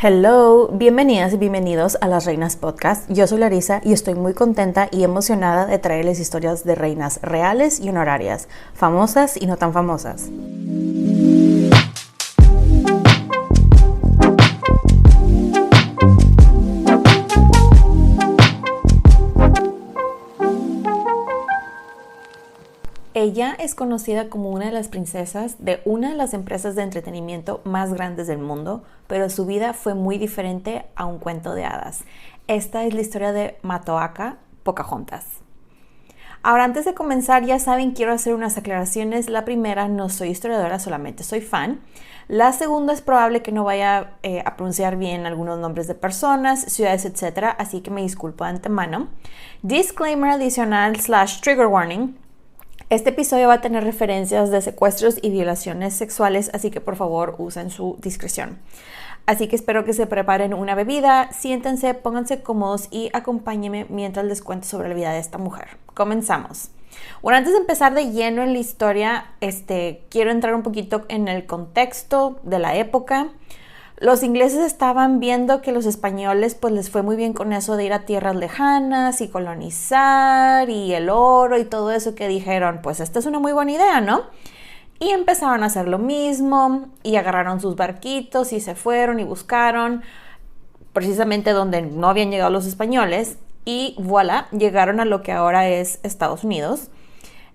Hello, bienvenidas y bienvenidos a Las Reinas Podcast. Yo soy Larisa y estoy muy contenta y emocionada de traerles historias de reinas reales y honorarias, famosas y no tan famosas. Ella es conocida como una de las princesas de una de las empresas de entretenimiento más grandes del mundo, pero su vida fue muy diferente a un cuento de hadas. Esta es la historia de Matoaka Pocahontas. Ahora, antes de comenzar, ya saben, quiero hacer unas aclaraciones. La primera, no soy historiadora, solamente soy fan. La segunda, es probable que no vaya a pronunciar bien algunos nombres de personas, ciudades, etc. Así que me disculpo de antemano. Disclaimer adicional / trigger warning. Este episodio va a tener referencias de secuestros y violaciones sexuales, así que por favor usen su discreción. Así que espero que se preparen una bebida, siéntense, pónganse cómodos y acompáñenme mientras les cuento sobre la vida de esta mujer. Comenzamos. Bueno, antes de empezar de lleno en la historia, quiero entrar un poquito en el contexto de la época. Los ingleses estaban viendo que los españoles pues les fue muy bien con eso de ir a tierras lejanas y colonizar y el oro y todo eso, que dijeron, pues esta es una muy buena idea, ¿no? Y empezaron a hacer lo mismo y agarraron sus barquitos y se fueron y buscaron precisamente donde no habían llegado los españoles y voilà, llegaron a lo que ahora es Estados Unidos.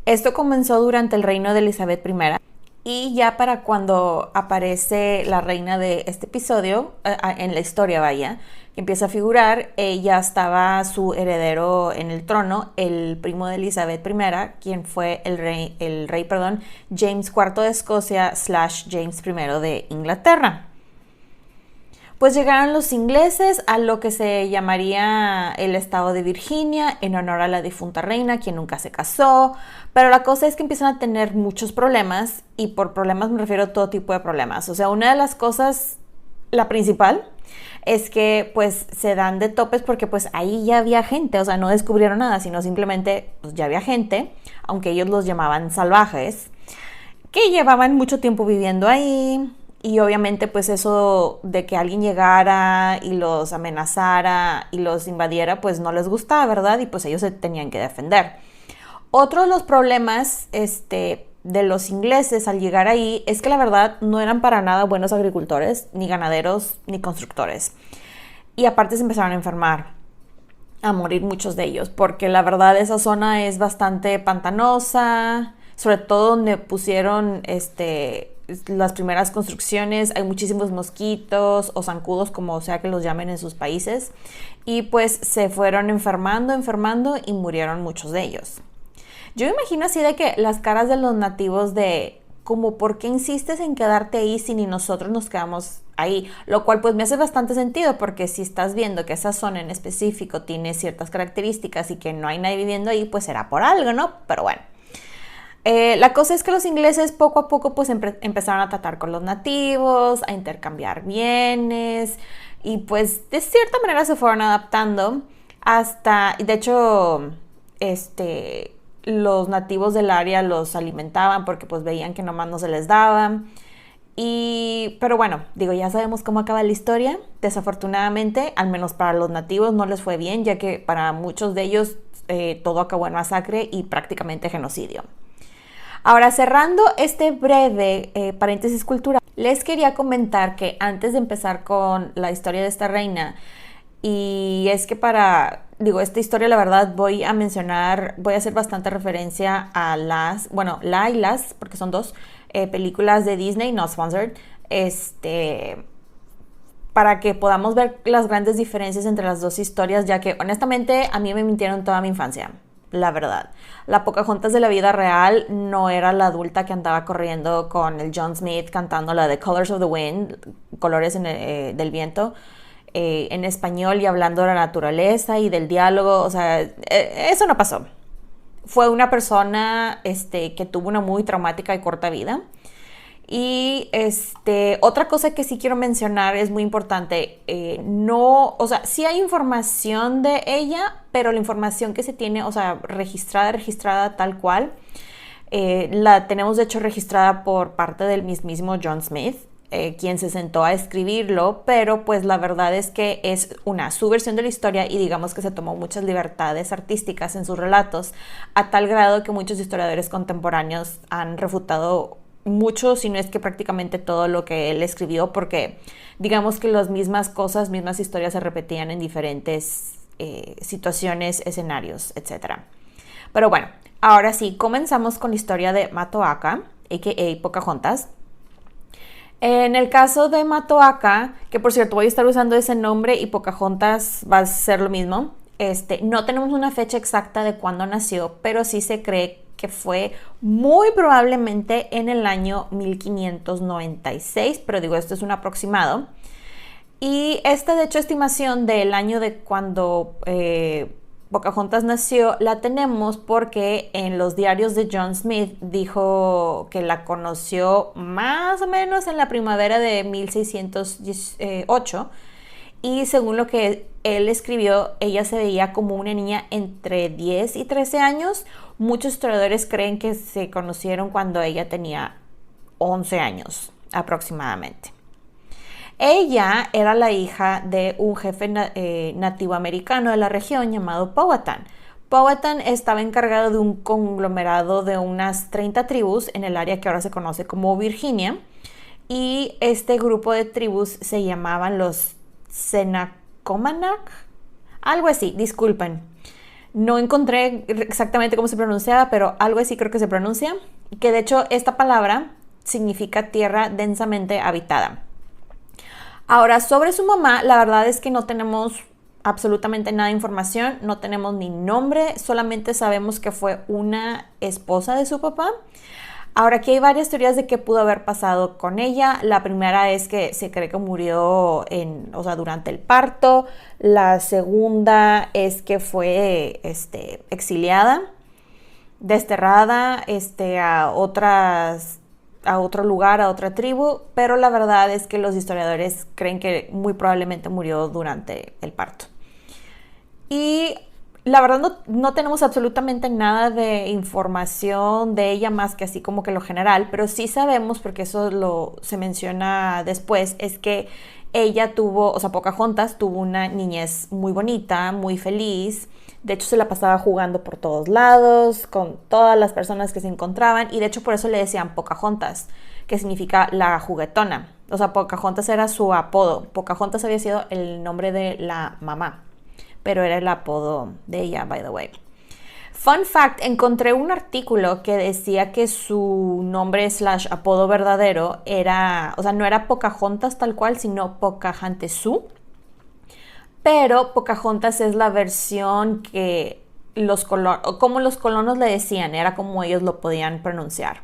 Esto comenzó durante el reino de Elizabeth I. Y ya para cuando aparece la reina de este episodio, en la historia vaya, que empieza a figurar, ya estaba su heredero en el trono, el primo de Elizabeth I, quien fue el rey, James IV de Escocia / James I de Inglaterra. Pues llegaron los ingleses a lo que se llamaría el estado de Virginia en honor a la difunta reina, quien nunca se casó, pero la cosa es que empiezan a tener muchos problemas, y por problemas me refiero a todo tipo de problemas. O sea, una de las cosas, la principal, es que pues se dan de topes porque pues ahí ya había gente, o sea, no descubrieron nada, sino simplemente pues ya había gente, aunque ellos los llamaban salvajes, que llevaban mucho tiempo viviendo ahí. Y obviamente pues eso de que alguien llegara y los amenazara y los invadiera pues no les gustaba, ¿verdad? Y pues ellos se tenían que defender. Otro de los problemas de los ingleses al llegar ahí es que la verdad no eran para nada buenos agricultores, ni ganaderos, ni constructores. Y aparte se empezaron a enfermar, a morir muchos de ellos, porque la verdad esa zona es bastante pantanosa, sobre todo donde pusieron las primeras construcciones. Hay muchísimos mosquitos o zancudos, como sea que los llamen en sus países, y pues se fueron enfermando y murieron muchos de ellos. Yo me imagino así de que las caras de los nativos de como, ¿por qué insistes en quedarte ahí si ni nosotros nos quedamos ahí? Lo cual pues me hace bastante sentido, porque si estás viendo que esa zona en específico tiene ciertas características y que no hay nadie viviendo ahí, pues será por algo, ¿no? Pero bueno. La cosa es que los ingleses poco a poco pues empezaron a tratar con los nativos, a intercambiar bienes, y pues de cierta manera se fueron adaptando hasta, de hecho, los nativos del área los alimentaban porque pues veían que nomás no se les daba. Pero bueno, ya sabemos cómo acaba la historia. Desafortunadamente, al menos para los nativos no les fue bien, ya que para muchos de ellos todo acabó en masacre y prácticamente genocidio. Ahora, cerrando este breve paréntesis cultural, les quería comentar que antes de empezar con la historia de esta reina, y es que esta historia la verdad voy a hacer bastante referencia a las, porque son dos películas de Disney, no sponsored, para que podamos ver las grandes diferencias entre las dos historias, ya que honestamente a mí me mintieron toda mi infancia. La verdad, la Pocahontas de la vida real no era la adulta que andaba corriendo con el John Smith cantando la de Colors of the Wind, colores del viento, en español, y hablando de la naturaleza y del diálogo. O sea, eso no pasó. Fue una persona que tuvo una muy traumática y corta vida. Y otra cosa que sí quiero mencionar, es muy importante, sí hay información de ella, pero la información que se tiene, registrada tal cual, la tenemos de hecho registrada por parte del mismísimo John Smith. quien se sentó a escribirlo, pero pues la verdad es que es su versión de la historia y digamos que se tomó muchas libertades artísticas en sus relatos, a tal grado que muchos historiadores contemporáneos han refutado mucho, si no es que prácticamente todo lo que él escribió, porque digamos que las mismas cosas, mismas historias se repetían en diferentes situaciones, escenarios, etc. Pero bueno, ahora sí, comenzamos con la historia de Matoaka, a.k.a. Pocahontas. En el caso de Matoaka, que por cierto voy a estar usando ese nombre y Pocahontas va a ser lo mismo, no tenemos una fecha exacta de cuándo nació, pero sí se cree que fue muy probablemente en el año 1596, pero digo, esto es un aproximado. Y esta, de hecho, estimación del año de cuando Pocahontas nació la tenemos porque en los diarios de John Smith dijo que la conoció más o menos en la primavera de 1608 y según lo que él escribió, ella se veía como una niña entre 10 y 13 años. Muchos historiadores creen que se conocieron cuando ella tenía 11 años aproximadamente. Ella era la hija de un jefe nativo americano de la región llamado Powhatan. Powhatan estaba encargado de un conglomerado de unas 30 tribus en el área que ahora se conoce como Virginia. Y este grupo de tribus se llamaban los Senacomanak, algo así, disculpen. No encontré exactamente cómo se pronunciaba, pero algo así creo que se pronuncia. Que de hecho esta palabra significa tierra densamente habitada. Ahora, sobre su mamá, la verdad es que no tenemos absolutamente nada de información, no tenemos ni nombre, solamente sabemos que fue una esposa de su papá. Ahora, aquí hay varias teorías de qué pudo haber pasado con ella. La primera es que se cree que murió durante el parto. La segunda es que fue exiliada, desterrada a otro lugar, a otra tribu, pero la verdad es que los historiadores creen que muy probablemente murió durante el parto. Y la verdad no tenemos absolutamente nada de información de ella más que así como que lo general, pero sí sabemos, porque eso se menciona después, es que ella Pocahontas tuvo una niñez muy bonita, muy feliz. De hecho, se la pasaba jugando por todos lados, con todas las personas que se encontraban, y de hecho por eso le decían Pocahontas, que significa la juguetona. O sea, Pocahontas era su apodo. Pocahontas había sido el nombre de la mamá, pero era el apodo de ella, by the way. Fun fact, encontré un artículo que decía que su nombre / apodo verdadero no era Pocahontas tal cual, sino Pocahontasú. Pero Pocahontas es la versión que como los colonos le decían, era como ellos lo podían pronunciar.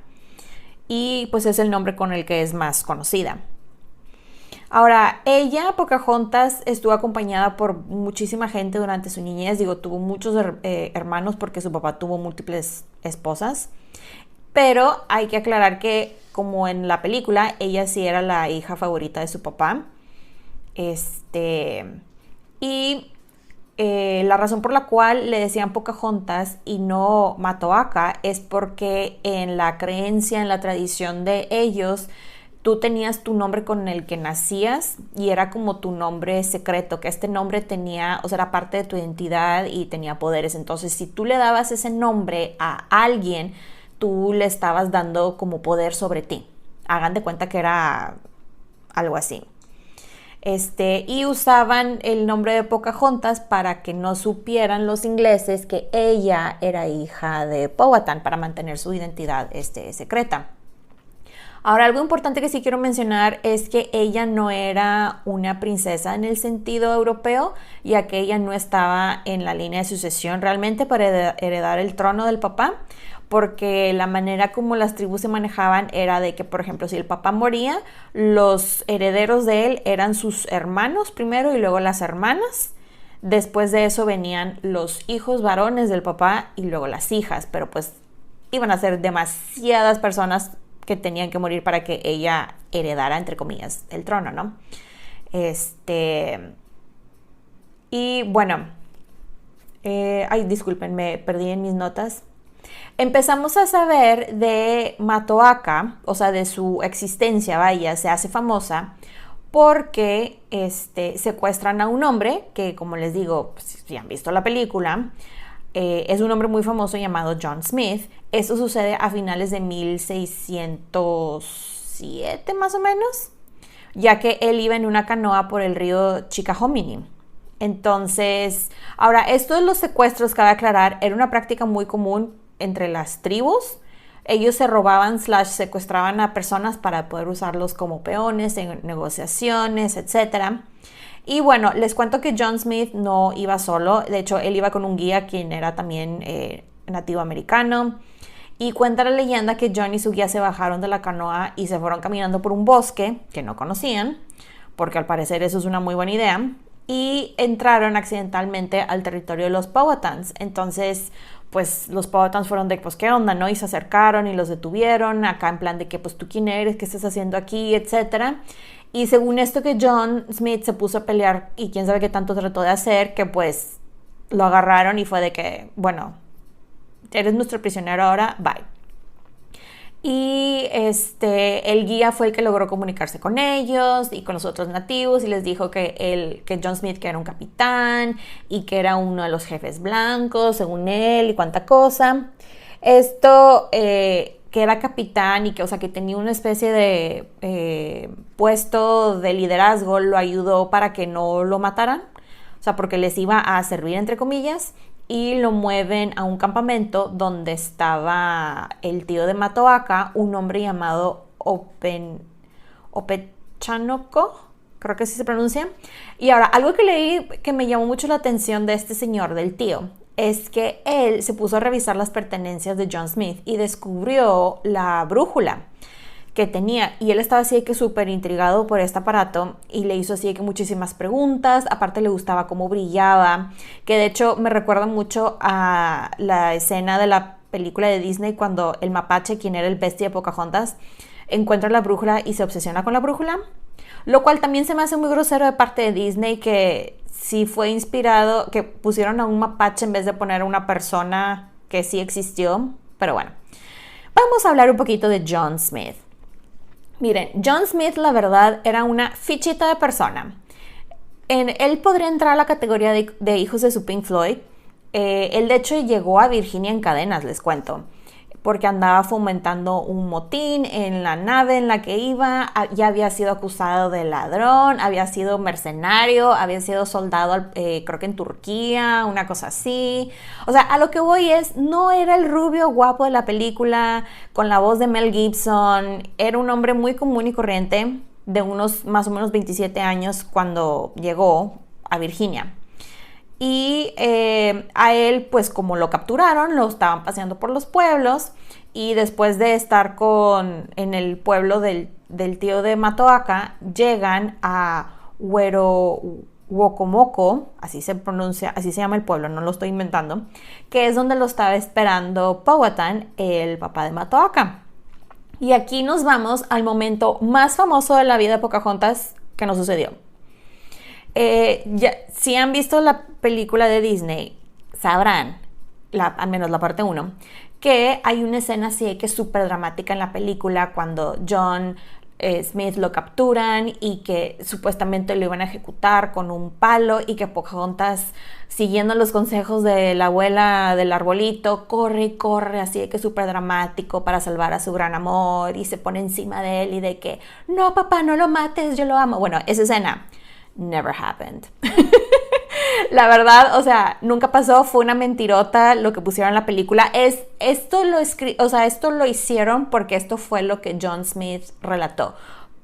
Y pues es el nombre con el que es más conocida. Ahora, Pocahontas, estuvo acompañada por muchísima gente durante su niñez. Tuvo muchos hermanos porque su papá tuvo múltiples esposas. Pero hay que aclarar que, como en la película, ella sí era la hija favorita de su papá. La razón por la cual le decían Pocahontas y no Matoaka es porque en la creencia, en la tradición de ellos, tú tenías tu nombre con el que nacías y era como tu nombre secreto, que este nombre tenía, era parte de tu identidad y tenía poderes. Entonces, si tú le dabas ese nombre a alguien, tú le estabas dando como poder sobre ti. Hagan de cuenta que era algo así. Y usaban el nombre de Pocahontas para que no supieran los ingleses que ella era hija de Powhatan, para mantener su identidad secreta. Ahora, algo importante que sí quiero mencionar es que ella no era una princesa en el sentido europeo, ya que ella no estaba en la línea de sucesión realmente para heredar el trono del papá, porque la manera como las tribus se manejaban era de que, por ejemplo, si el papá moría, los herederos de él eran sus hermanos primero y luego las hermanas. Después de eso venían los hijos varones del papá y luego las hijas, pero pues iban a ser demasiadas personas que tenían que morir para que ella heredara, entre comillas, el trono, ¿no? Y bueno, disculpen, me perdí en mis notas. Empezamos a saber de Matoaka, o sea, de su existencia, vaya, se hace famosa porque secuestran a un hombre que, como les digo, pues, si han visto la película, es un hombre muy famoso llamado John Smith. Esto sucede a finales de 1607 más o menos, ya que él iba en una canoa por el río Chickahominy. Entonces, ahora, esto de los secuestros, cabe aclarar, era una práctica muy común entre las tribus. Ellos se robaban / secuestraban a personas para poder usarlos como peones en negociaciones, etc. Y bueno, les cuento que John Smith no iba solo. De hecho, él iba con un guía quien era también nativo americano. Y cuenta la leyenda que John y su guía se bajaron de la canoa y se fueron caminando por un bosque que no conocían, porque al parecer eso es una muy buena idea, y entraron accidentalmente al territorio de los Powhatans. Entonces, pues los Powhatans fueron de, pues, ¿qué onda, no? Y se acercaron y los detuvieron, acá en plan de que, pues, ¿tú quién eres? ¿Qué estás haciendo aquí? Etcétera. Y según esto que John Smith se puso a pelear y quién sabe qué tanto trató de hacer, que pues lo agarraron y fue de que, bueno, eres nuestro prisionero ahora, bye. Y el guía fue el que logró comunicarse con ellos y con los otros nativos y les dijo que John Smith, que era un capitán y que era uno de los jefes blancos, según él, y cuánta cosa. Esto, que era capitán y que, o sea, que tenía una especie de puesto de liderazgo, lo ayudó para que no lo mataran, o sea, porque les iba a servir, entre comillas. Y lo mueven a un campamento donde estaba el tío de Matoaka, un hombre llamado Opechanoko, creo que así se pronuncia. Y ahora, algo que leí que me llamó mucho la atención de este señor, del tío, es que él se puso a revisar las pertenencias de John Smith y descubrió la brújula que tenía, y él estaba así de que súper intrigado por este aparato y le hizo así de que muchísimas preguntas. Aparte le gustaba cómo brillaba, que de hecho me recuerda mucho a la escena de la película de Disney cuando el mapache, quien era el bestia de Pocahontas, encuentra la brújula y se obsesiona con la brújula, lo cual también se me hace muy grosero de parte de Disney, que sí fue inspirado, que pusieron a un mapache en vez de poner a una persona que sí existió. Pero bueno, vamos a hablar un poquito de John Smith. Miren, John Smith, la verdad, era una fichita de persona. Él podría entrar a la categoría de hijos de su Pink Floyd. Él, de hecho, llegó a Virginia en cadenas, les cuento, porque andaba fomentando un motín en la nave en la que iba. Ya había sido acusado de ladrón, había sido mercenario, había sido soldado, creo que en Turquía, una cosa así. O sea, a lo que voy es, no era el rubio guapo de la película con la voz de Mel Gibson. Era un hombre muy común y corriente, de unos más o menos 27 años cuando llegó a Virginia. Y a él, pues como lo capturaron, lo estaban paseando por los pueblos, y después de estar en el pueblo del tío de Matoaka, llegan a Wokomoko, así se pronuncia, así se llama el pueblo, no lo estoy inventando, que es donde lo estaba esperando Powhatan, el papá de Matoaka. Y aquí nos vamos al momento más famoso de la vida de Pocahontas que nos sucedió. Si han visto la película de Disney, sabrán, al menos la parte 1, que hay una escena así que es súper dramática en la película cuando John Smith lo capturan y que supuestamente lo iban a ejecutar con un palo, y que Pocahontas, siguiendo los consejos de la abuela del arbolito, corre y corre así de que súper dramático para salvar a su gran amor, y se pone encima de él y de que no, papá, no lo mates, yo lo amo. Bueno, esa escena never happened. La verdad, o sea, nunca pasó, fue una mentirota lo que pusieron en la película. Esto lo hicieron porque esto fue lo que John Smith relató.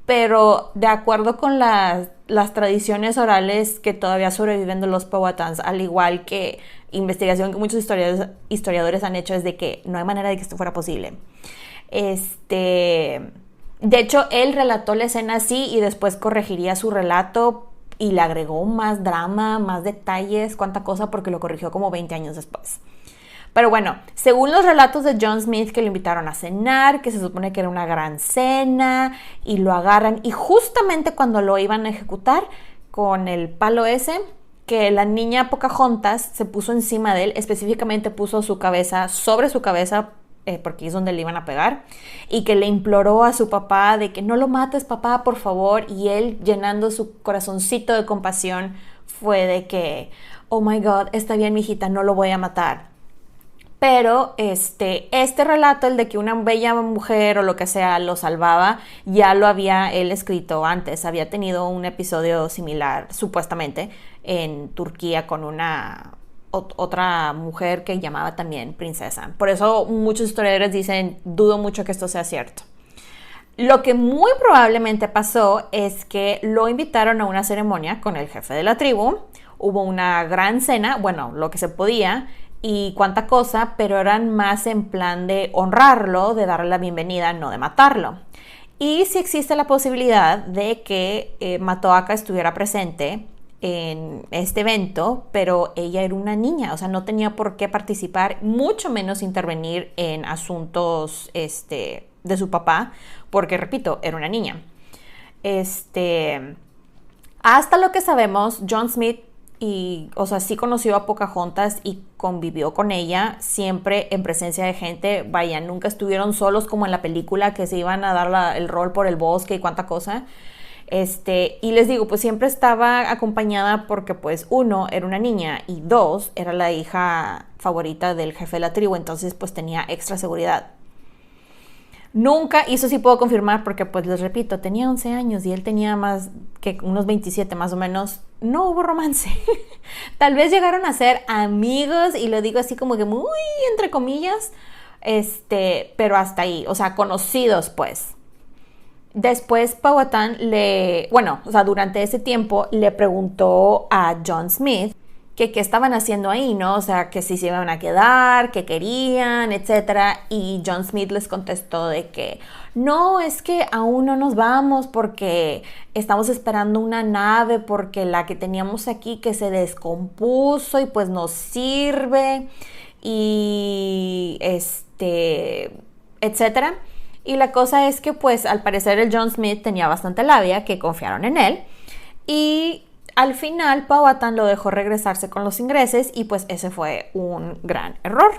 Pero de acuerdo con las tradiciones orales que todavía sobreviven de los Powhatans, al igual que investigación que muchos historiadores han hecho, es de que no hay manera de que esto fuera posible. De hecho, él relató la escena así y después corregiría su relato y le agregó más drama, más detalles, cuánta cosa, porque lo corrigió como 20 años después. Pero bueno, según los relatos de John Smith, que lo invitaron a cenar, que se supone que era una gran cena, y lo agarran, y justamente cuando lo iban a ejecutar con el palo ese, que la niña Pocahontas se puso encima de él, específicamente puso su cabeza sobre su cabeza, porque es donde le iban a pegar, y que le imploró a su papá de que no lo mates, papá, por favor, y él, llenando su corazoncito de compasión, fue de que, oh my God, está bien, mijita, no lo voy a matar. Pero este relato, el de que una bella mujer o lo que sea lo salvaba, ya lo había él escrito antes. Había tenido un episodio similar, supuestamente, en Turquía con otra mujer que llamaba también princesa. Por eso muchos historiadores dicen, dudo mucho que esto sea cierto. Lo que muy probablemente pasó es que lo invitaron a una ceremonia con el jefe de la tribu. Hubo una gran cena, bueno, lo que se podía, y cuánta cosa, pero eran más en plan de honrarlo, de darle la bienvenida, no de matarlo. Y si existe la posibilidad de que Matoaka estuviera presente en este evento, pero ella era una niña, o sea, no tenía por qué participar, mucho menos intervenir en asuntos de su papá, porque, repito, era una niña. Hasta lo que sabemos, John Smith sí conoció a Pocahontas y convivió con ella, siempre en presencia de gente. Vaya, nunca estuvieron solos como en la película, que se iban a dar el rol por el bosque y cuánta cosa. Y les digo, pues siempre estaba acompañada porque, pues, uno, era una niña, y dos, era la hija favorita del jefe de la tribu, entonces pues tenía extra seguridad. Nunca, y eso sí puedo confirmar porque, pues, les repito, tenía 11 años y él tenía más que unos 27 más o menos. No hubo romance. Tal vez llegaron a ser amigos, y lo digo así como que muy entre comillas, pero hasta ahí, o sea, conocidos, pues. Después Powhatan durante ese tiempo le preguntó a John Smith que qué estaban haciendo ahí, ¿no? O sea, que si se iban a quedar, qué querían, etcétera. Y John Smith les contestó de que no, es que aún no nos vamos porque estamos esperando una nave, porque la que teníamos aquí que se descompuso y pues nos sirve, y etcétera. Y la cosa es que, pues, al parecer el John Smith tenía bastante labia, que confiaron en él, y al final Powhatan lo dejó regresarse con los ingleses, y pues ese fue un gran error.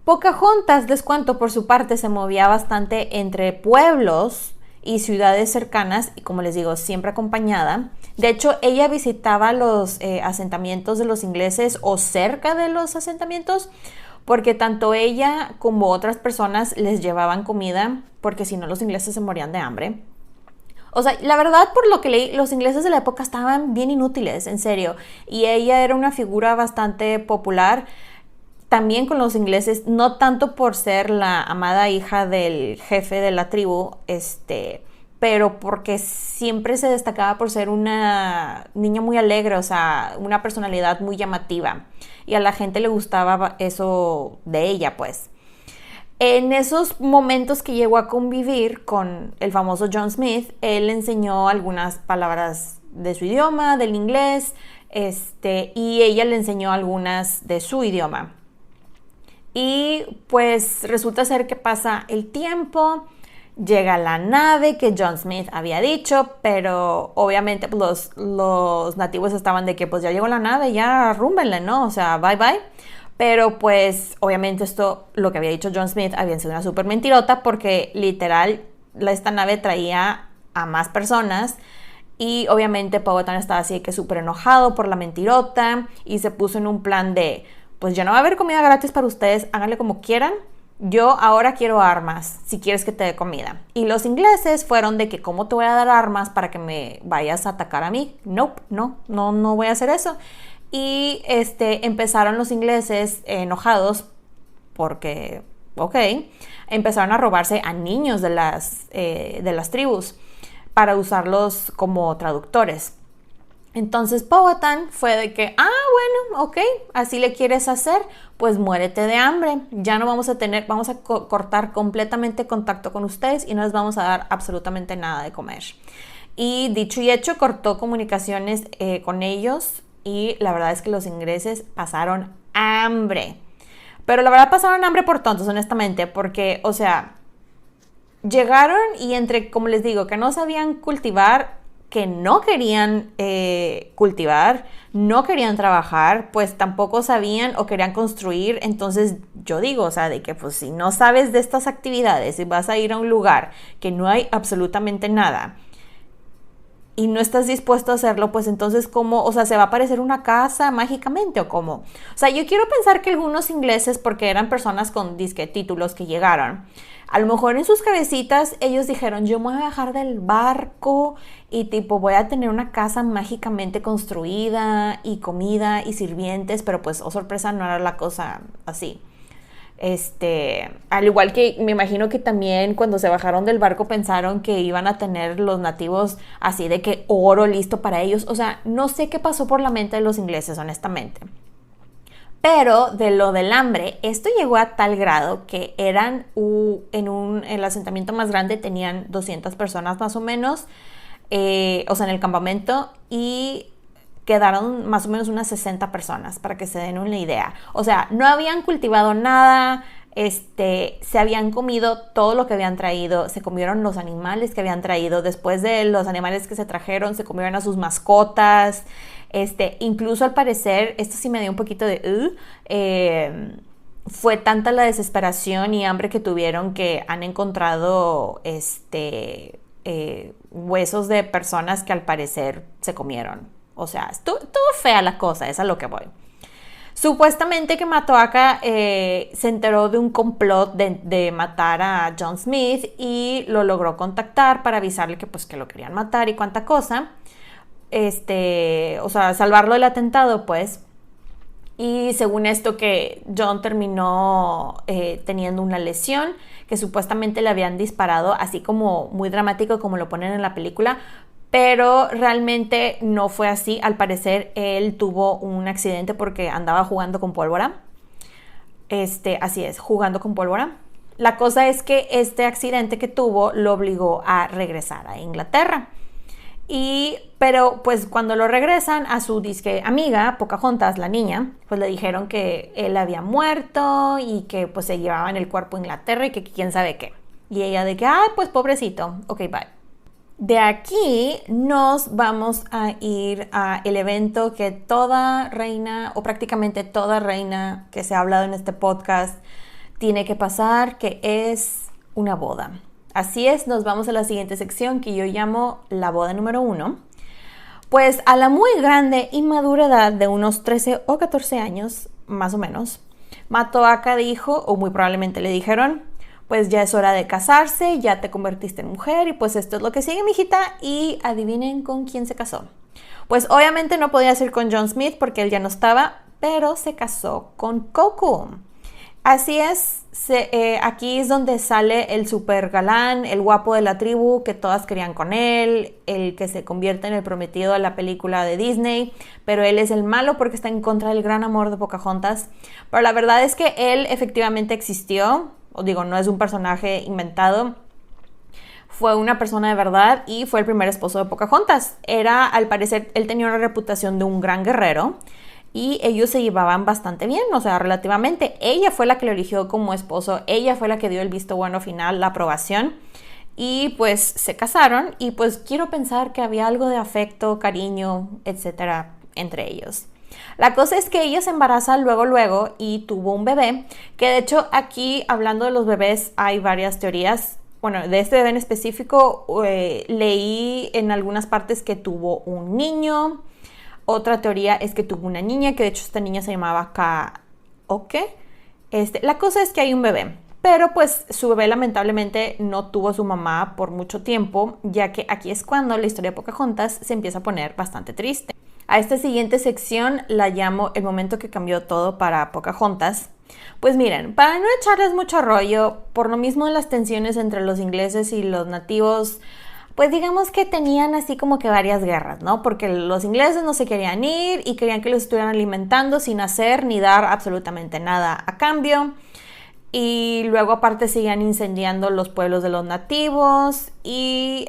Pocahontas, les cuento, por su parte se movía bastante entre pueblos y ciudades cercanas, y como les digo, siempre acompañada. De hecho, ella visitaba los asentamientos de los ingleses o cerca de los asentamientos, porque tanto ella como otras personas les llevaban comida, porque si no los ingleses se morían de hambre. O sea, la verdad, por lo que leí, los ingleses de la época estaban bien inútiles, en serio. Y ella era una figura bastante popular también con los ingleses, no tanto por ser la amada hija del jefe de la tribu, pero porque siempre se destacaba por ser una niña muy alegre, o sea, una personalidad muy llamativa. Y a la gente le gustaba eso de ella, pues. En esos momentos que llegó a convivir con el famoso John Smith, él le enseñó algunas palabras de su idioma, del inglés, y ella le enseñó algunas de su idioma. Y pues resulta ser que pasa el tiempo, llega la nave que John Smith había dicho, pero obviamente pues, los nativos estaban de que pues ya llegó la nave, ya arrúmbenle, ¿no? O sea, bye bye. Pero pues obviamente esto, lo que había dicho John Smith, había sido una súper mentirota, porque literal esta nave traía a más personas, y obviamente Powhatan estaba así de que súper enojado por la mentirota, y se puso en un plan de, pues ya no va a haber comida gratis para ustedes, háganle como quieran, yo ahora quiero armas, si quieres que te dé comida. Y los ingleses fueron de que, ¿cómo te voy a dar armas para que me vayas a atacar a mí? Nope, no voy a hacer eso. Y empezaron los ingleses enojados porque, empezaron a robarse a niños de las tribus para usarlos como traductores. Entonces Powhatan fue de que, así le quieres hacer, pues muérete de hambre, ya no vamos a cortar completamente contacto con ustedes y no les vamos a dar absolutamente nada de comer. Y dicho y hecho, cortó comunicaciones con ellos, y la verdad es que los ingleses pasaron hambre. Pero la verdad pasaron hambre por tontos, honestamente, porque, o sea, llegaron y como les digo, que no sabían cultivar, que no querían cultivar, no querían trabajar, pues tampoco sabían o querían construir. Entonces yo digo, o sea, de que pues si no sabes de estas actividades y vas a ir a un lugar que no hay absolutamente nada y no estás dispuesto a hacerlo, pues entonces ¿cómo? O sea, ¿se va a aparecer una casa mágicamente o cómo? O sea, yo quiero pensar que algunos ingleses, porque eran personas con disque títulos que llegaron, a lo mejor en sus cabecitas ellos dijeron, yo me voy a bajar del barco y tipo voy a tener una casa mágicamente construida y comida y sirvientes, pero pues, oh sorpresa, no era la cosa así. Al igual que me imagino que también cuando se bajaron del barco pensaron que iban a tener los nativos así de que oro listo para ellos. O sea, no sé qué pasó por la mente de los ingleses, honestamente. Pero de lo del hambre, esto llegó a tal grado que eran en el asentamiento más grande tenían 200 personas más o menos, o sea, en el campamento, y quedaron más o menos unas 60 personas, para que se den una idea. O sea, no habían cultivado nada, se habían comido todo lo que habían traído, se comieron los animales que habían traído, después de los animales que se trajeron, se comieron a sus mascotas, incluso al parecer, esto sí me dio un poquito de... fue tanta la desesperación y hambre que tuvieron que han encontrado huesos de personas que al parecer se comieron. O sea, estuvo fea la cosa, es a lo que voy. Supuestamente que Matoaka se enteró de un complot de matar a John Smith y lo logró contactar para avisarle que pues que lo querían matar y cuánta cosa. O sea, salvarlo del atentado, pues. Y según esto que John terminó teniendo una lesión que supuestamente le habían disparado, así como muy dramático como lo ponen en la película, pero realmente no fue así. Al parecer él tuvo un accidente porque andaba jugando con pólvora. Así es, jugando con pólvora. La cosa es que este accidente que tuvo lo obligó a regresar a Inglaterra. Pero pues cuando lo regresan a su disque amiga, Pocahontas, la niña, pues le dijeron que él había muerto y que pues se llevaban el cuerpo a Inglaterra y que quién sabe qué. Y ella de que, ay, pues pobrecito, ok, bye. De aquí nos vamos a ir al evento que toda reina, o prácticamente toda reina que se ha hablado en este podcast, tiene que pasar, que es una boda. Así es, nos vamos a la siguiente sección que yo llamo la boda número 1. Pues a la muy grande y madura edad de unos 13 o 14 años, más o menos, Matoaka dijo, o muy probablemente le dijeron, pues ya es hora de casarse, ya te convertiste en mujer y pues esto es lo que sigue, mijita. Y adivinen con quién se casó. Pues obviamente no podía ser con John Smith porque él ya no estaba, pero se casó con Coco. Así es, aquí es donde sale el super galán, el guapo de la tribu, que todas querían con él, el que se convierte en el prometido de la película de Disney, pero él es el malo porque está en contra del gran amor de Pocahontas. Pero la verdad es que él efectivamente existió, o digo, no es un personaje inventado, fue una persona de verdad y fue el primer esposo de Pocahontas. Al parecer, él tenía una reputación de un gran guerrero, y ellos se llevaban bastante bien, o sea, relativamente. Ella fue la que lo eligió como esposo, ella fue la que dio el visto bueno final, la aprobación, y pues se casaron, y pues quiero pensar que había algo de afecto, cariño, etcétera, entre ellos. La cosa es que ella se embaraza luego y tuvo un bebé, que de hecho aquí, hablando de los bebés, hay varias teorías. Bueno, de este bebé en específico, leí en algunas partes que tuvo un niño. Otra teoría es que tuvo una niña, que de hecho esta niña se llamaba Kaoke. La cosa es que hay un bebé, pero pues su bebé lamentablemente no tuvo a su mamá por mucho tiempo, ya que aquí es cuando la historia de Pocahontas se empieza a poner bastante triste. A esta siguiente sección la llamo el momento que cambió todo para Pocahontas. Pues miren, para no echarles mucho rollo, por lo mismo de las tensiones entre los ingleses y los nativos, pues digamos que tenían así como que varias guerras, ¿no? Porque los ingleses no se querían ir y querían que los estuvieran alimentando sin hacer ni dar absolutamente nada a cambio. Y luego aparte seguían incendiando los pueblos de los nativos y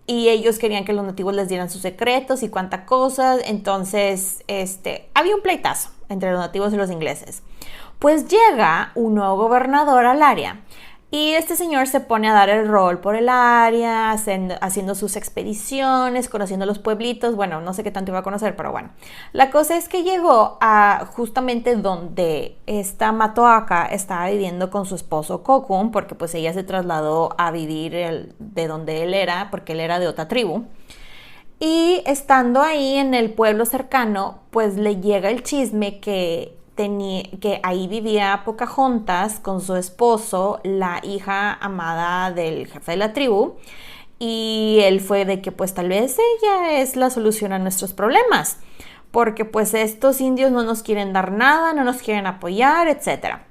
y ellos querían que los nativos les dieran sus secretos y cuánta cosa. Entonces, había un pleitazo entre los nativos y los ingleses. Pues llega un nuevo gobernador al área. Y este señor se pone a dar el rol por el área, haciendo sus expediciones, conociendo los pueblitos. Bueno, no sé qué tanto iba a conocer, pero bueno. La cosa es que llegó a justamente donde esta Matoaka estaba viviendo con su esposo Kokun, porque pues ella se trasladó a vivir de donde él era, porque él era de otra tribu. Y estando ahí en el pueblo cercano, pues le llega el chisme que ahí vivía Pocahontas con su esposo, la hija amada del jefe de la tribu, y él fue de que pues tal vez ella es la solución a nuestros problemas, porque pues estos indios no nos quieren dar nada, no nos quieren apoyar, etc.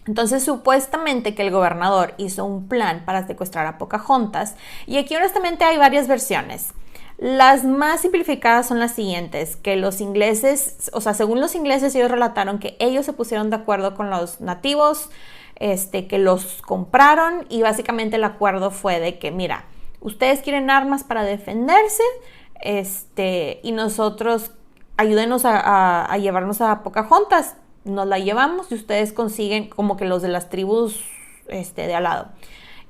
Entonces supuestamente que el gobernador hizo un plan para secuestrar a Pocahontas, y aquí honestamente hay varias versiones. Las más simplificadas son las siguientes, que los ingleses, o sea, según los ingleses, ellos relataron que ellos se pusieron de acuerdo con los nativos, que los compraron, y básicamente el acuerdo fue de que, mira, ustedes quieren armas para defenderse, y nosotros ayúdenos a llevarnos a Pocahontas, nos la llevamos y ustedes consiguen como que los de las tribus de al lado.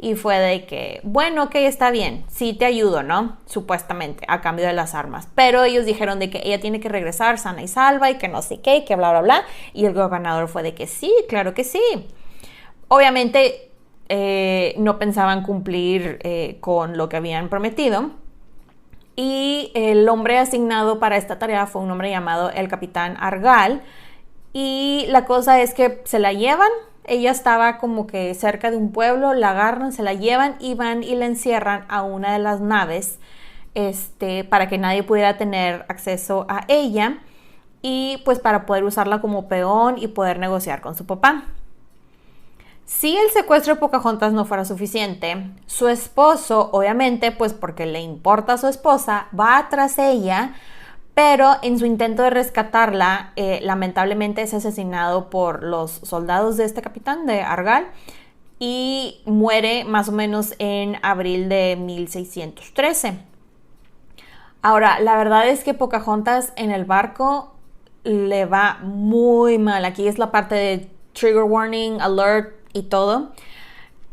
Y fue de que, bueno, ok, está bien, sí te ayudo, ¿no? Supuestamente, a cambio de las armas. Pero ellos dijeron de que ella tiene que regresar sana y salva y que no sé qué, que bla, bla, bla. Y el gobernador fue de que sí, claro que sí. Obviamente no pensaban cumplir con lo que habían prometido. Y el hombre asignado para esta tarea fue un hombre llamado el capitán Argal. Y la cosa es que se la llevan. Ella estaba como que cerca de un pueblo, la agarran, se la llevan y van y la encierran a una de las naves para que nadie pudiera tener acceso a ella y pues para poder usarla como peón y poder negociar con su papá. Si el secuestro de Pocahontas no fuera suficiente, su esposo, obviamente, pues porque le importa a su esposa, va tras ella, pero en su intento de rescatarla, lamentablemente es asesinado por los soldados de este capitán, de Argal, y muere más o menos en abril de 1613. Ahora, la verdad es que Pocahontas en el barco le va muy mal. Aquí es la parte de trigger warning, alert y todo.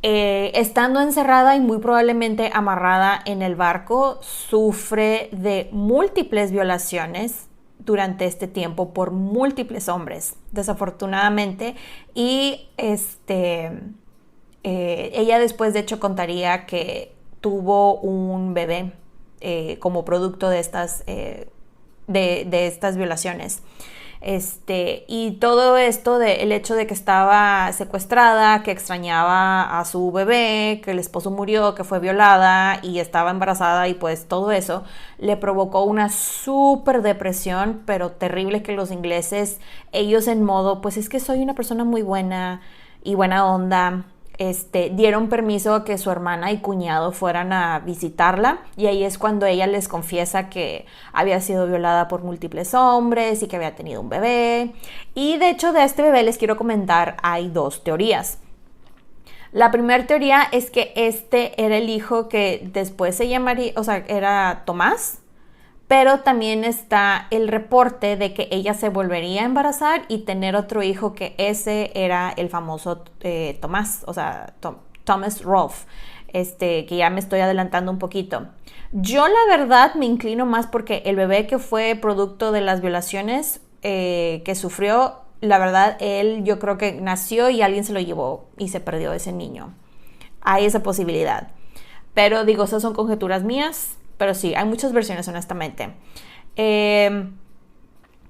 Estando encerrada y muy probablemente amarrada en el barco, sufre de múltiples violaciones durante este tiempo por múltiples hombres, desafortunadamente. Y ella después, de hecho, contaría que tuvo un bebé como producto de estas violaciones. Y todo esto el hecho de que estaba secuestrada, que extrañaba a su bebé, que el esposo murió, que fue violada y estaba embarazada, y pues todo eso le provocó una súper depresión, pero terrible, que los ingleses, ellos en modo, pues es que soy una persona muy buena y buena onda, dieron permiso a que su hermana y cuñado fueran a visitarla, y ahí es cuando ella les confiesa que había sido violada por múltiples hombres y que había tenido un bebé. Y de hecho, de este bebé les quiero comentar, hay dos teorías. La primera teoría es que era el hijo que después se llamaría, o sea, era Tomás. Pero también está el reporte de que ella se volvería a embarazar y tener otro hijo, que ese era el famoso Tomás, o sea, Thomas Rolfe, que ya me estoy adelantando un poquito. Yo la verdad me inclino más porque el bebé que fue producto de las violaciones que sufrió, la verdad, él yo creo que nació y alguien se lo llevó y se perdió ese niño. Hay esa posibilidad. Pero digo, esas son conjeturas mías. Pero sí, hay muchas versiones, honestamente.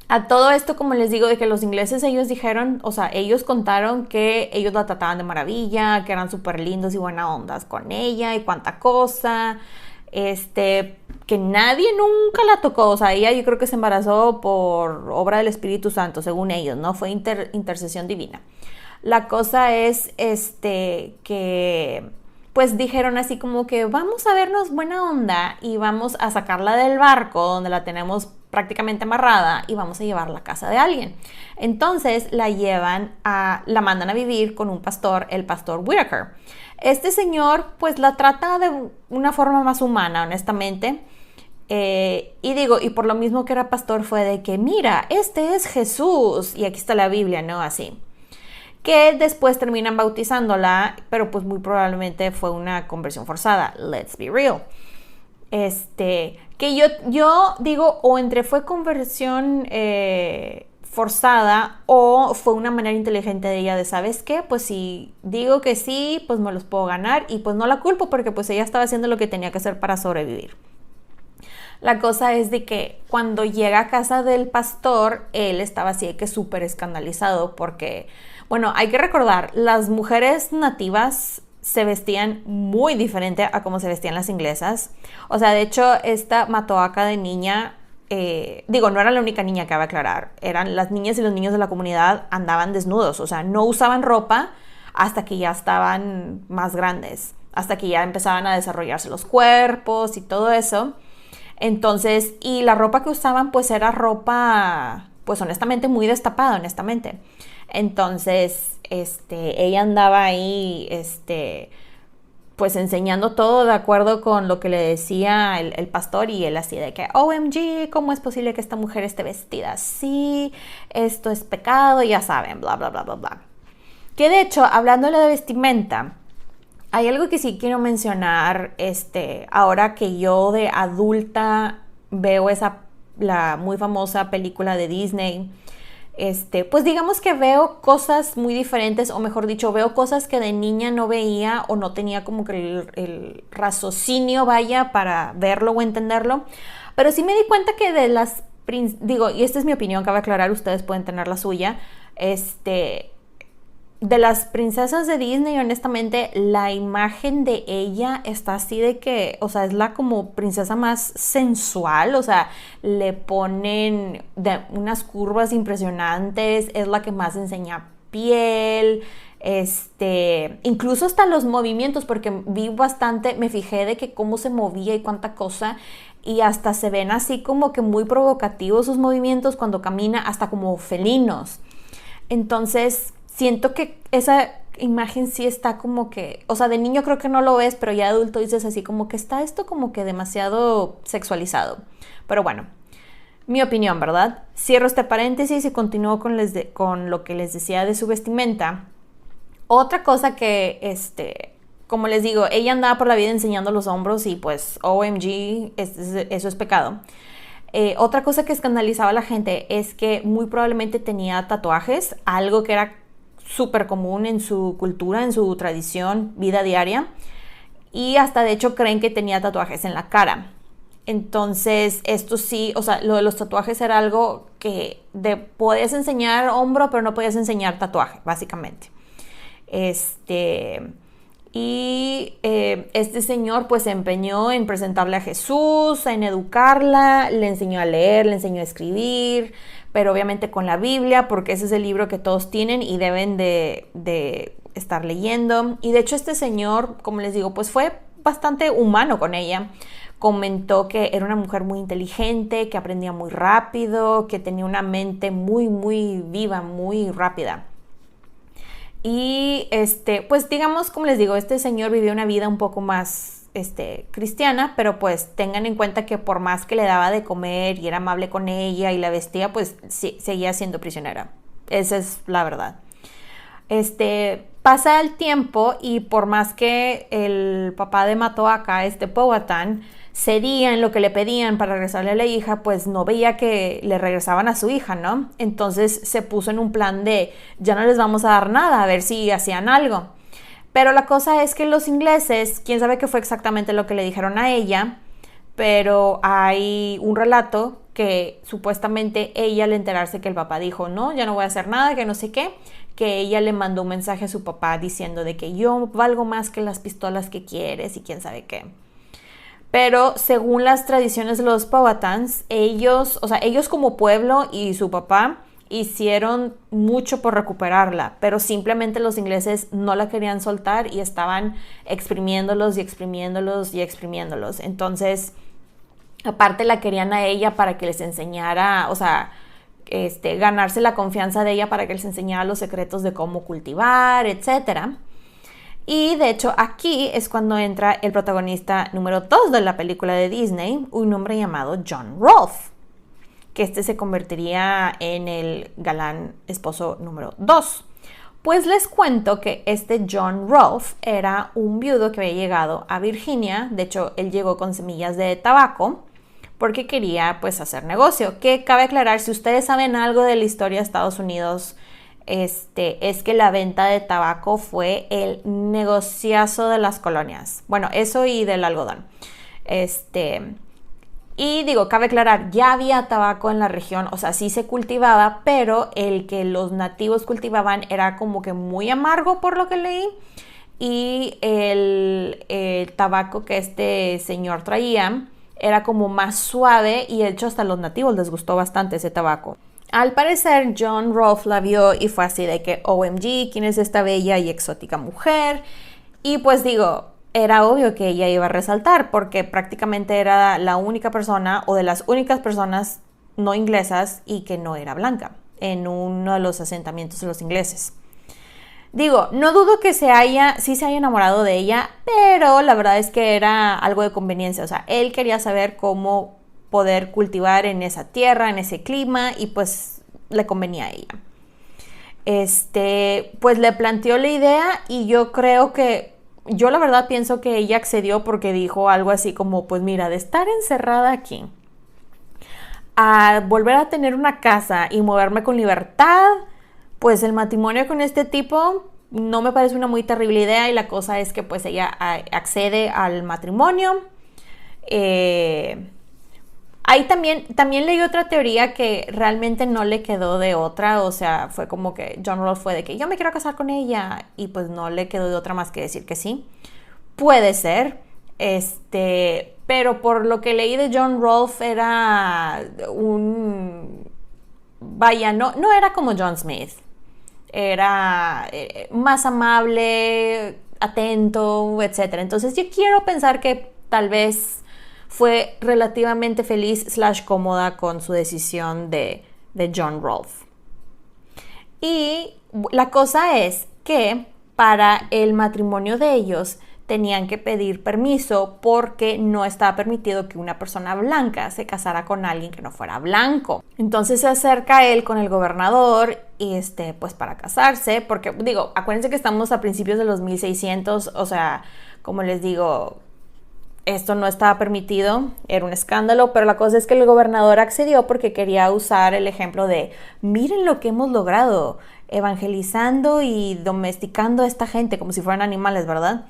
A todo esto, como les digo, de que los ingleses, ellos dijeron, o sea, ellos contaron que ellos la trataban de maravilla, que eran súper lindos y buena ondas con ella y cuánta cosa. Que nadie nunca la tocó. O sea, ella yo creo que se embarazó por obra del Espíritu Santo, según ellos, ¿no? Fue intercesión divina. La cosa es, que pues dijeron así como que vamos a vernos buena onda y vamos a sacarla del barco donde la tenemos prácticamente amarrada y vamos a llevarla a casa de alguien. Entonces la mandan a vivir con un pastor, el pastor Whitaker. Este señor pues la trata de una forma más humana, honestamente. Y por lo mismo que era pastor, fue de que mira, este es Jesús, y aquí está la Biblia, ¿no? Así. que después terminan bautizándola, pero pues muy probablemente fue una conversión forzada, let's be real. Que yo digo, o entre fue conversión forzada o fue una manera inteligente de ella de, ¿sabes qué? Pues si digo que sí, pues me los puedo ganar y pues no la culpo porque pues ella estaba haciendo lo que tenía que hacer para sobrevivir. La cosa es de que cuando llega a casa del pastor, él estaba así de que súper escandalizado porque, bueno, hay que recordar, las mujeres nativas se vestían muy diferente a como se vestían las inglesas. O sea, de hecho, esta Matoaka de niña, no era la única niña, cabe aclarar. Eran las niñas y los niños de la comunidad andaban desnudos. O sea, no usaban ropa hasta que ya estaban más grandes. Hasta que ya empezaban a desarrollarse los cuerpos y todo eso. Entonces, y la ropa que usaban pues era ropa, pues honestamente muy destapada, honestamente. Entonces, ella andaba ahí, pues enseñando todo de acuerdo con lo que le decía el pastor y él así de que, OMG, ¿cómo es posible que esta mujer esté vestida así? Esto es pecado, ya saben, bla, bla, bla, bla, bla. Que de hecho, hablándole de vestimenta, hay algo que sí quiero mencionar, ahora que yo de adulta veo la muy famosa película de Disney, pues digamos que veo cosas muy diferentes, o mejor dicho, veo cosas que de niña no veía o no tenía como que el raciocinio, vaya, para verlo o entenderlo, pero sí me di cuenta que de las, y esta es mi opinión, cabe aclarar, ustedes pueden tener la suya, de las princesas de Disney, honestamente, la imagen de ella está así de que, o sea, es la como princesa más sensual, o sea, le ponen unas curvas impresionantes, es la que más enseña piel, incluso hasta los movimientos, porque vi bastante, me fijé de que cómo se movía y cuánta cosa, y hasta se ven así como que muy provocativos sus movimientos cuando camina, hasta como felinos. Entonces, siento que esa imagen sí está como que, o sea, de niño creo que no lo ves, pero ya de adulto dices así como que está esto como que demasiado sexualizado. Pero bueno, mi opinión, ¿verdad? Cierro este paréntesis y continúo con lo que les decía de su vestimenta. Otra cosa que, como les digo, ella andaba por la vida enseñando los hombros y pues OMG, eso es pecado. Otra cosa que escandalizaba a la gente es que muy probablemente tenía tatuajes, algo que era súper común en su cultura, en su tradición, vida diaria, y hasta de hecho creen que tenía tatuajes en la cara. Entonces, esto sí, o sea, lo de los tatuajes era algo que podías enseñar hombro, pero no podías enseñar tatuaje, básicamente. Este señor pues se empeñó en presentarle a Jesús, en educarla, le enseñó a leer, le enseñó a escribir, pero obviamente con la Biblia, porque ese es el libro que todos tienen y deben de estar leyendo. Y de hecho este señor, como les digo, pues fue bastante humano con ella. Comentó que era una mujer muy inteligente, que aprendía muy rápido, que tenía una mente muy, muy viva, muy rápida. Y pues digamos, como les digo, este señor vivió una vida un poco más cristiana, pero pues tengan en cuenta que por más que le daba de comer y era amable con ella y la vestía, pues sí, seguía siendo prisionera. Esa es la verdad. Pasa el tiempo y por más que el papá de Matoaka, Powhatan, cedía en lo que le pedían para regresarle a la hija, pues no veía que le regresaban a su hija, ¿no? Entonces se puso en un plan de ya no les vamos a dar nada, a ver si hacían algo. Pero la cosa es que los ingleses, quién sabe qué fue exactamente lo que le dijeron a ella, pero hay un relato que supuestamente ella al enterarse que el papá dijo, no, ya no voy a hacer nada, que no sé qué, que ella le mandó un mensaje a su papá diciendo de que yo valgo más que las pistolas que quieres y quién sabe qué. Pero según las tradiciones de los Powhatans, ellos como pueblo y su papá hicieron mucho por recuperarla, pero simplemente los ingleses no la querían soltar y estaban exprimiéndolos y exprimiéndolos y exprimiéndolos. Entonces, aparte la querían a ella para que les enseñara, o sea, ganarse la confianza de ella para que les enseñara los secretos de cómo cultivar, etcétera. Y de hecho aquí es cuando entra el protagonista número 2 de la película de Disney, un hombre llamado John Rolfe, que se convertiría en el galán esposo número 2. Pues les cuento que este John Rolfe era un viudo que había llegado a Virginia. De hecho, él llegó con semillas de tabaco porque quería pues hacer negocio. Que cabe aclarar, si ustedes saben algo de la historia de Estados Unidos, es que la venta de tabaco fue el negociazo de las colonias. Bueno, eso y del algodón. Y digo, cabe aclarar, ya había tabaco en la región, o sea, sí se cultivaba, pero el que los nativos cultivaban era como que muy amargo por lo que leí. Y el tabaco que este señor traía era como más suave y de hecho hasta a los nativos les gustó bastante ese tabaco. Al parecer John Rolfe la vio y fue así de que OMG, ¿quién es esta bella y exótica mujer? Y pues digo, era obvio que ella iba a resaltar porque prácticamente era la única persona o de las únicas personas no inglesas y que no era blanca en uno de los asentamientos de los ingleses. Digo, no dudo que sí se haya enamorado de ella, pero la verdad es que era algo de conveniencia. O sea, él quería saber cómo poder cultivar en esa tierra, en ese clima, y pues le convenía a ella. Pues le planteó la idea y yo la verdad pienso que ella accedió porque dijo algo así como, pues mira, de estar encerrada aquí a volver a tener una casa y moverme con libertad, pues el matrimonio con este tipo no me parece una muy terrible idea. Y la cosa es que pues ella accede al matrimonio. Ahí también leí otra teoría que realmente no le quedó de otra, o sea, fue como que John Rolfe fue de que yo me quiero casar con ella y pues no le quedó de otra más que decir que sí. Puede ser, pero por lo que leí de John Rolfe era vaya, no era como John Smith, era más amable, atento, etc. Entonces yo quiero pensar que tal vez fue relativamente feliz / cómoda con su decisión de John Rolfe. Y la cosa es que para el matrimonio de ellos tenían que pedir permiso porque no estaba permitido que una persona blanca se casara con alguien que no fuera blanco. Entonces se acerca él con el gobernador y pues para casarse, porque digo, acuérdense que estamos a principios de los 1600, o sea, como les digo, esto no estaba permitido, era un escándalo, pero la cosa es que el gobernador accedió porque quería usar el ejemplo de miren lo que hemos logrado, evangelizando y domesticando a esta gente como si fueran animales, ¿verdad?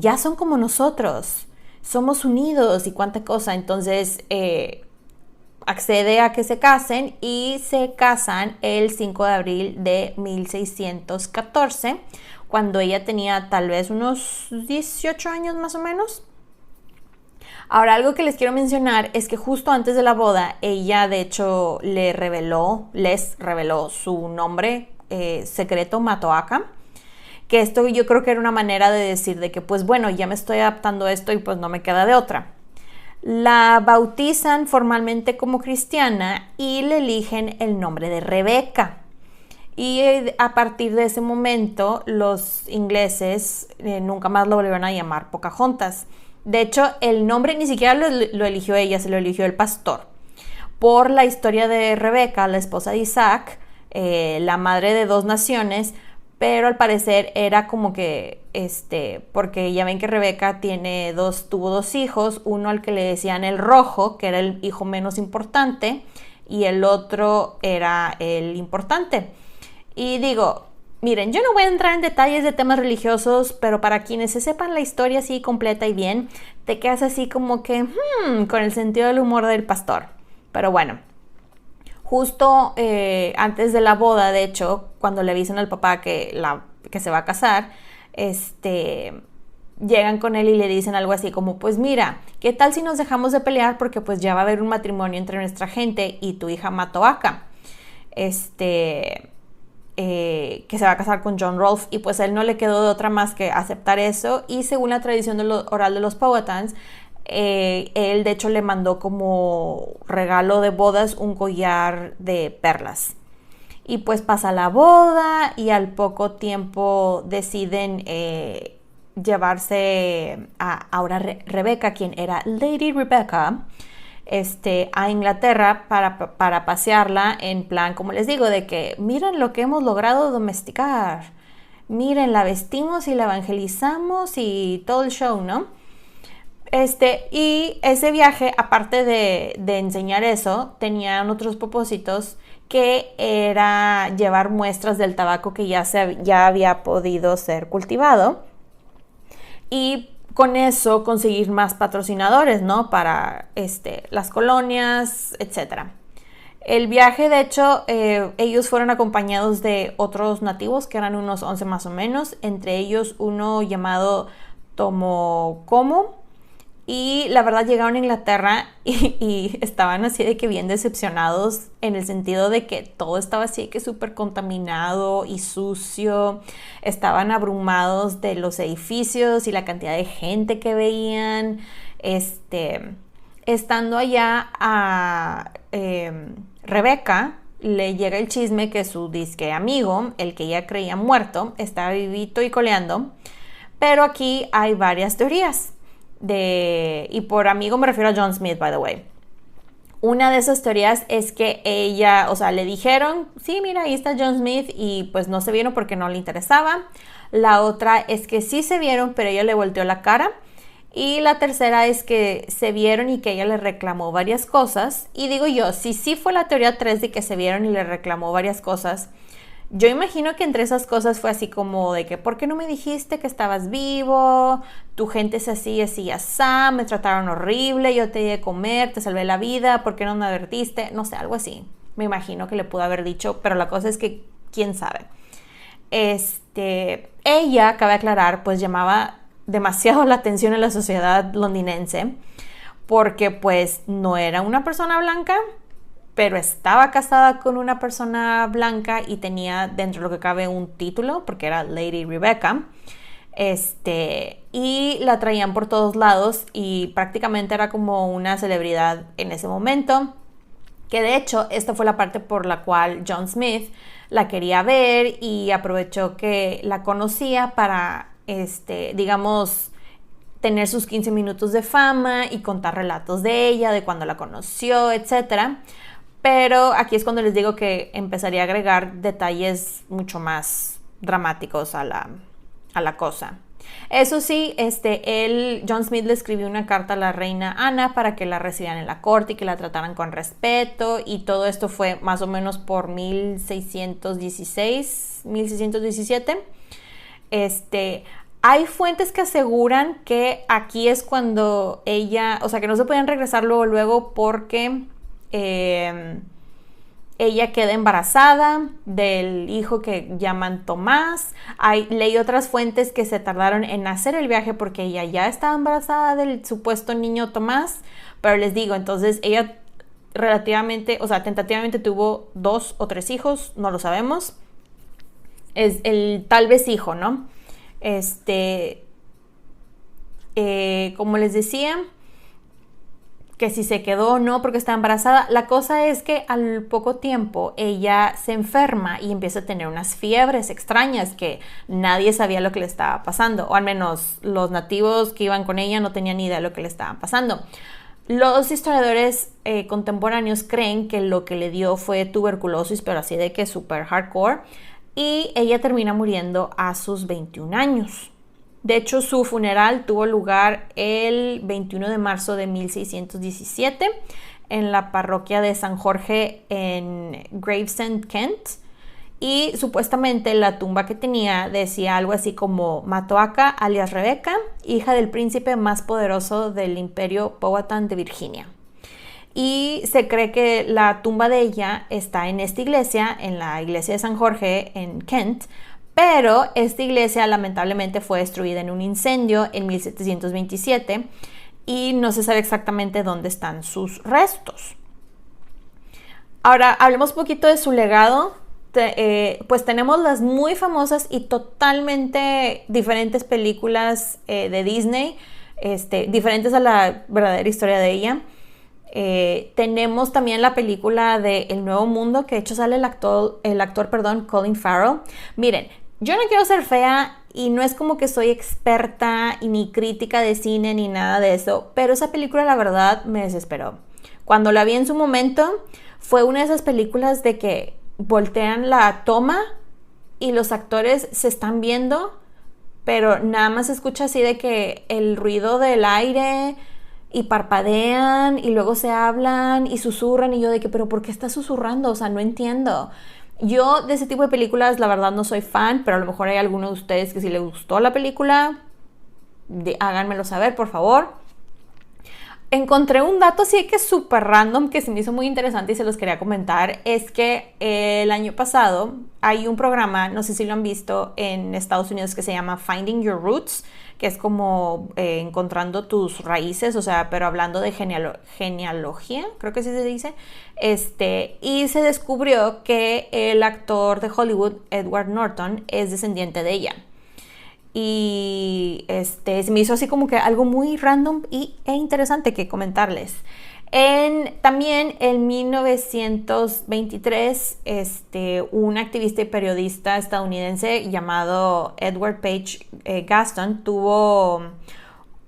Ya son como nosotros, somos unidos y cuánta cosa. Entonces accede a que se casen y se casan el 5 de abril de 1614, cuando ella tenía tal vez unos 18 años más o menos. Ahora, algo que les quiero mencionar es que justo antes de la boda, ella de hecho les reveló su nombre secreto, Matoaka, que esto yo creo que era una manera de decir de que pues bueno, ya me estoy adaptando a esto y pues no me queda de otra. La bautizan formalmente como cristiana y le eligen el nombre de Rebeca. Y a partir de ese momento los ingleses nunca más lo volvieron a llamar Pocahontas. De hecho, el nombre ni siquiera lo eligió ella, se lo eligió el pastor. Por la historia de Rebeca, la esposa de Isaac, la madre de 2 naciones, pero al parecer era como que, porque ya ven que Rebeca tuvo 2 hijos, uno al que le decían el rojo, que era el hijo menos importante, y el otro era el importante. Y digo, miren, yo no voy a entrar en detalles de temas religiosos, pero para quienes se sepan la historia así completa y bien, te quedas así como que, con el sentido del humor del pastor. Pero bueno. Justo antes de la boda, de hecho, cuando le avisan al papá que se va a casar, llegan con él y le dicen algo así como, pues mira, ¿qué tal si nos dejamos de pelear? Porque pues ya va a haber un matrimonio entre nuestra gente y tu hija Matoaka, que se va a casar con John Rolfe. Y pues a él no le quedó de otra más que aceptar eso. Y según la tradición oral de los Powhatans, él de hecho le mandó como regalo de bodas un collar de perlas. Y pues pasa la boda y al poco tiempo deciden llevarse a ahora Rebeca, quien era Lady Rebecca, a Inglaterra para pasearla en plan, como les digo, de que miren lo que hemos logrado domesticar. Miren, la vestimos y la evangelizamos y todo el show, ¿no? Y ese viaje, aparte de enseñar eso, tenían otros propósitos que era llevar muestras del tabaco que ya había podido ser cultivado y con eso conseguir más patrocinadores, ¿no? Para las colonias, etcétera. El viaje, de hecho, ellos fueron acompañados de otros nativos, que eran unos 11 más o menos, entre ellos uno llamado Tomokomo, y la verdad llegaron a Inglaterra y estaban así de que bien decepcionados en el sentido de que todo estaba así de que súper contaminado y sucio, estaban abrumados de los edificios y la cantidad de gente que veían, estando allá a Rebeca le llega el chisme que su disque amigo, el que ella creía muerto, estaba vivito y coleando, pero aquí hay varias teorías. Y por amigo me refiero a John Smith, by the way. Una de esas teorías es que ella, o sea, le dijeron, sí, mira, ahí está John Smith, y pues no se vieron porque no le interesaba. La otra es que sí se vieron, pero ella le volteó la cara. Y la tercera es que se vieron y que ella le reclamó varias cosas. Y digo yo, si sí fue la teoría 3 de que se vieron y le reclamó varias cosas, yo imagino que entre esas cosas fue así como de que, ¿por qué no me dijiste que estabas vivo? Tu gente es así, así, asá, me trataron horrible, yo te di de comer, te salvé la vida, ¿por qué no me advertiste? No sé, algo así. Me imagino que le pudo haber dicho, pero la cosa es que, ¿quién sabe? Ella, cabe aclarar, pues llamaba demasiado la atención en la sociedad londinense, porque pues no era una persona blanca, pero estaba casada con una persona blanca y tenía dentro de lo que cabe un título, porque era Lady Rebecca, y la traían por todos lados y prácticamente era como una celebridad en ese momento, que de hecho esta fue la parte por la cual John Smith la quería ver y aprovechó que la conocía para, digamos, tener sus 15 minutos de fama y contar relatos de ella, de cuando la conoció, etcétera. Pero aquí es cuando les digo que empezaría a agregar detalles mucho más dramáticos a la cosa. Eso sí, John Smith le escribió una carta a la reina Ana para que la recibieran en la corte y que la trataran con respeto, y todo esto fue más o menos por 1616, 1617. Hay fuentes que aseguran que aquí es cuando ella, o sea, que no se podían regresar luego porque ella queda embarazada del hijo que llaman Tomás. Leí otras fuentes que se tardaron en hacer el viaje porque ella ya estaba embarazada del supuesto niño Tomás, pero les digo, entonces ella relativamente, o sea, tentativamente tuvo 2 o 3 hijos, no lo sabemos. Es el tal vez hijo, ¿no? Como les decía, que si se quedó o no porque estaba embarazada. La cosa es que al poco tiempo ella se enferma y empieza a tener unas fiebres extrañas que nadie sabía lo que le estaba pasando, o al menos los nativos que iban con ella no tenían ni idea de lo que le estaba pasando. Los historiadores contemporáneos creen que lo que le dio fue tuberculosis, pero así de que súper hardcore, y ella termina muriendo a sus 21 años. De hecho, su funeral tuvo lugar el 21 de marzo de 1617 en la parroquia de San Jorge en Gravesend, Kent. Y supuestamente la tumba que tenía decía algo así como Matoaka, alias Rebeca, hija del príncipe más poderoso del imperio Powhatan de Virginia. Y se cree que la tumba de ella está en esta iglesia, en la iglesia de San Jorge en Kent, pero esta iglesia lamentablemente fue destruida en un incendio en 1727 y no se sabe exactamente dónde están sus restos. Ahora, hablemos un poquito de su legado. Pues tenemos las muy famosas y totalmente diferentes películas de Disney, diferentes a la verdadera historia de ella. Tenemos también la película de El Nuevo Mundo, que de hecho sale el actor, Colin Farrell. Miren, yo no quiero ser fea y no es como que soy experta y ni crítica de cine ni nada de eso, pero esa película la verdad me desesperó. Cuando la vi en su momento, fue una de esas películas de que voltean la toma y los actores se están viendo, pero nada más se escucha así de que el ruido del aire y parpadean y luego se hablan y susurran y yo de que, pero ¿por qué estás susurrando? O sea, no entiendo. Yo de ese tipo de películas la verdad no soy fan, pero a lo mejor hay alguno de ustedes que si les gustó la película, háganmelo saber, por favor. Encontré un dato así que es súper random que se me hizo muy interesante y se los quería comentar. Es que el año pasado hay un programa, no sé si lo han visto, en Estados Unidos que se llama Finding Your Roots, que es como encontrando tus raíces, o sea, pero hablando de genealogía, creo que así se dice. Y se descubrió que el actor de Hollywood, Edward Norton, es descendiente de ella. Y se me hizo así como que algo muy random e interesante que comentarles. También en 1923, un activista y periodista estadounidense llamado Edward Page Gaston tuvo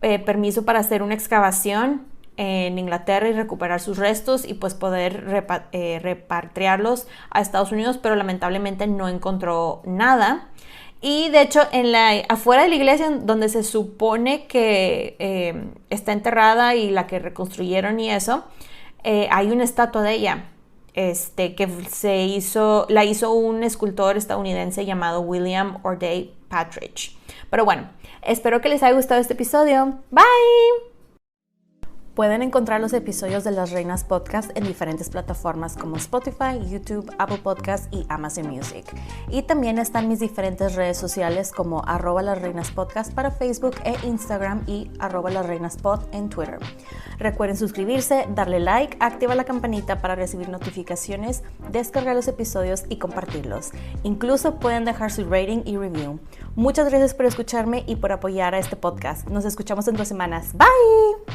permiso para hacer una excavación en Inglaterra y recuperar sus restos y pues poder repatriarlos a Estados Unidos, pero lamentablemente no encontró nada. Y de hecho, afuera de la iglesia donde se supone que está enterrada y la que reconstruyeron y eso, hay una estatua de ella, que la hizo un escultor estadounidense llamado William O'Day Partridge. Pero bueno, espero que les haya gustado este episodio. Bye. Pueden encontrar los episodios de Las Reinas Podcast en diferentes plataformas como Spotify, YouTube, Apple Podcast y Amazon Music. Y también están mis diferentes redes sociales como @lasreinaspodcast para Facebook e Instagram y @lasreinaspod en Twitter. Recuerden suscribirse, darle like, activar la campanita para recibir notificaciones, descargar los episodios y compartirlos. Incluso pueden dejar su rating y review. Muchas gracias por escucharme y por apoyar a este podcast. Nos escuchamos en 2 semanas. Bye.